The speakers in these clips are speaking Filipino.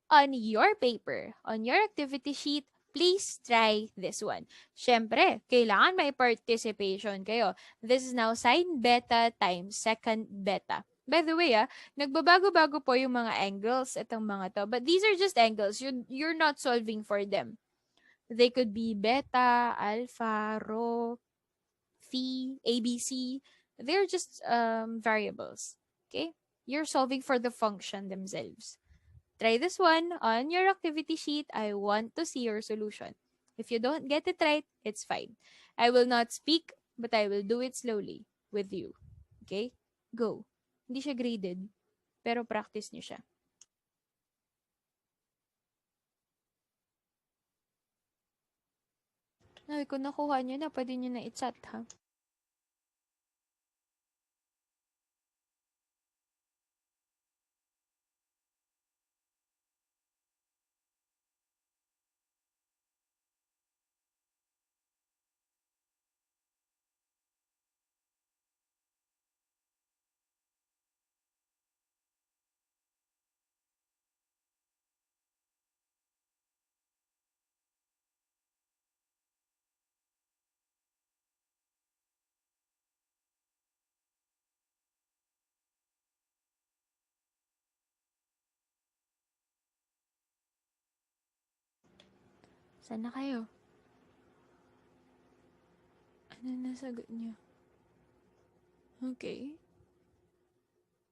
on your paper, on your activity sheet, please try this one. Syempre, kailangan may participation kayo. This is now sine beta times secant beta. By the way, nagbabago-bago po yung mga angles itong mga to. But these are just angles. You're not solving for them. They could be beta, alpha, rho, phi, ABC. They're just variables. Okay? You're solving for the function themselves. Try this one on your activity sheet. I want to see your solution. If you don't get it right, it's fine. I will not speak, but I will do it slowly with you. Okay? Go. Hindi siya graded, pero practice niyo siya. Ay, kung nakuha niyo na, pwede niyo na i-chat, ha? Saan na kayo? Ano nasagot niyo? Okay.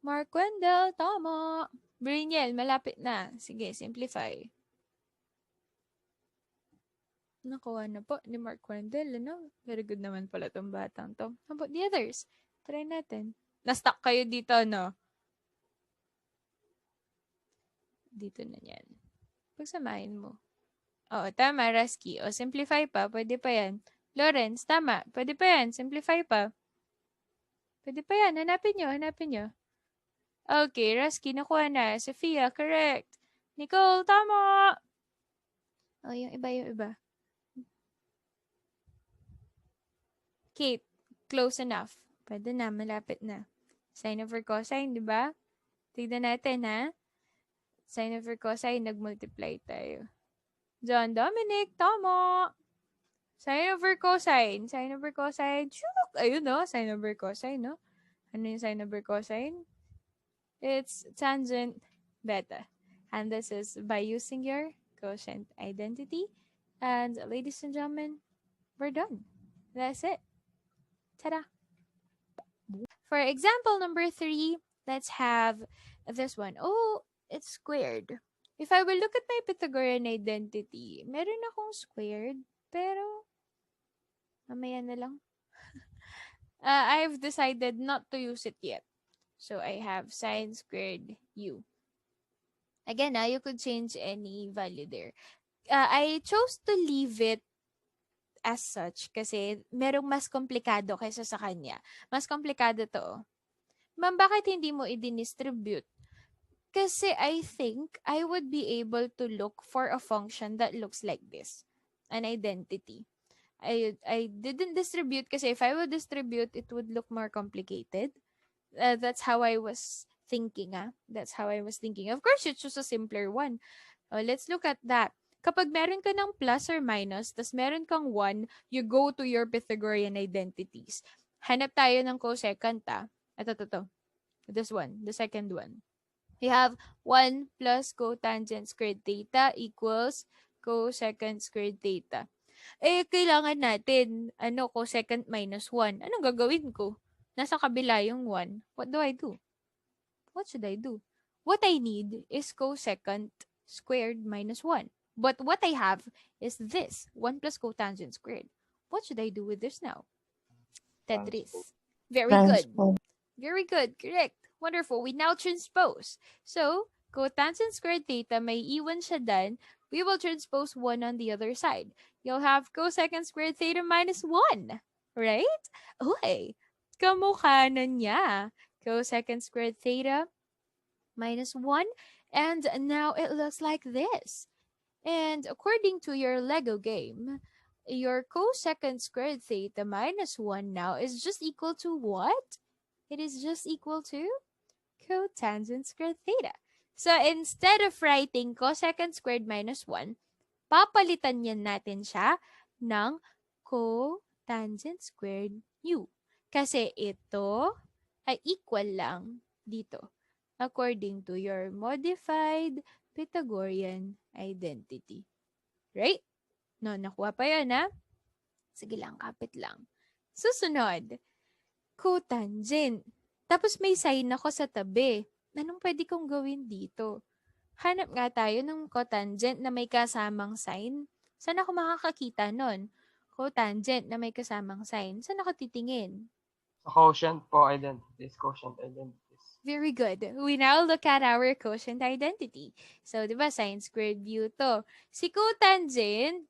Mark Wendell, tama. Briniel, malapit na. Sige, simplify. Nakuha na po ni Mark Wendell, ano? Very good naman pala tong batang to. How about the others? Try natin. Na-stuck kayo dito, no? Dito na yan. Pagsamahin mo. Oo, tama, Rasky. O, simplify pa. Pwede pa yan. Lawrence, tama. Pwede pa yan. Simplify pa. Pwede pa yan. Hanapin nyo, hanapin nyo. Okay, Rasky, nakuha na. Sophia, correct. Nicole, tama! O, yung iba, yung iba. Kate, close enough. Pwede na, malapit na. Sine over cosine, di ba? Tignan natin, ha? Sine over cosine, nag-multiply tayo. John Dominic, tama! Sine over cosine. Sine over cosine. Shook! Ayun, no? Sine over cosine, no? Ano yung sine over cosine? It's tangent beta. And this is by using your quotient identity. And ladies and gentlemen, we're done. That's it. Ta-da! For example number 3, let's have this one. Oh, it's squared. If I will look at my Pythagorean identity, meron akong squared, pero mamaya na lang. I've decided not to use it yet. So I have sine squared u. Again, you could change any value there. I chose to leave it as such kasi merong mas komplikado kaysa sa kanya. Mas komplikado to. Ma'am, bakit hindi mo i-distribute? Kasi I think I would be able to look for a function that looks like this. An identity. I didn't distribute kasi if I would distribute, it would look more complicated. That's how I was thinking. That's how I was thinking. Of course, you choose a simpler one. Let's look at that. Kapag meron ka ng plus or minus, tas meron kang 1, you go to your Pythagorean identities. Hanap tayo ng cosecant. Ito. This one, the second one. We have 1 plus cotangent squared theta equals cosecant squared theta. Kailangan natin, cosecant minus 1. Anong gagawin ko? Nasa kabila yung 1. What do I do? What should I do? What I need is cosecant squared minus 1. But what I have is this, 1 plus cotangent squared. What should I do with this now? Tetris. Very good. Very good. Correct. Wonderful. We now transpose. So, cotangent squared theta, may iwan siya dyan. We will transpose 1 on the other side. You'll have cosecant squared theta minus 1. Right? Okay. Kamukha na niya. Cosecant squared theta minus 1. And now it looks like this. And according to your Lego game, your cosecant squared theta minus 1 now is just equal to what? It is just equal to cotangent squared theta. So, instead of writing cosecant squared minus 1, papalitan yan natin siya ng cotangent squared mu. Kasi ito ay equal lang dito according to your modified Pythagorean identity. Right? No, nakuha pa yun, ha? Sige lang, kapit lang. Susunod, cotangent. Tapos may sign ako sa tabi. Anong pwede kong gawin dito? Hanap nga tayo ng cotangent na may kasamang sign. Saan ako makakakita nun? Cotangent na may kasamang sign. Saan ako titingin? Sa quotient po identities, quotient identities. Very good. We now look at our quotient identity. So, di ba, sine squared mu to. Si cotangent,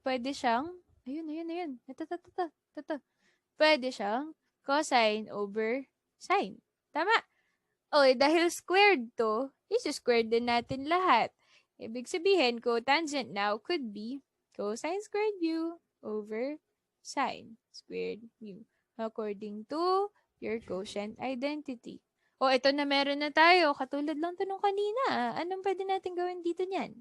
pwede siyang, ayun. Ito. Pwede siyang cosine over sine. Tama. O, dahil squared to, isi-squared din natin lahat. Ibig sabihin, cotangent now could be cosine squared mu over sine squared mu according to your quotient identity. O, ito na meron na tayo. Katulad lang to nung kanina. Anong pwede natin gawin dito niyan?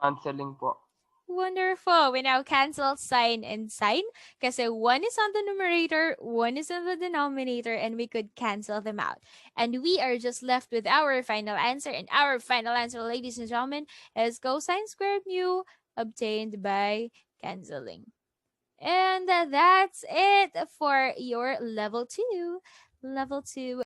Canceling po. Wonderful. We now cancel sine and sine kasi one is on the numerator, one is on the denominator, and we could cancel them out. And we are just left with our final answer. And our final answer, ladies and gentlemen, is cosine squared mu obtained by canceling. And that's it for your level 2. Level 2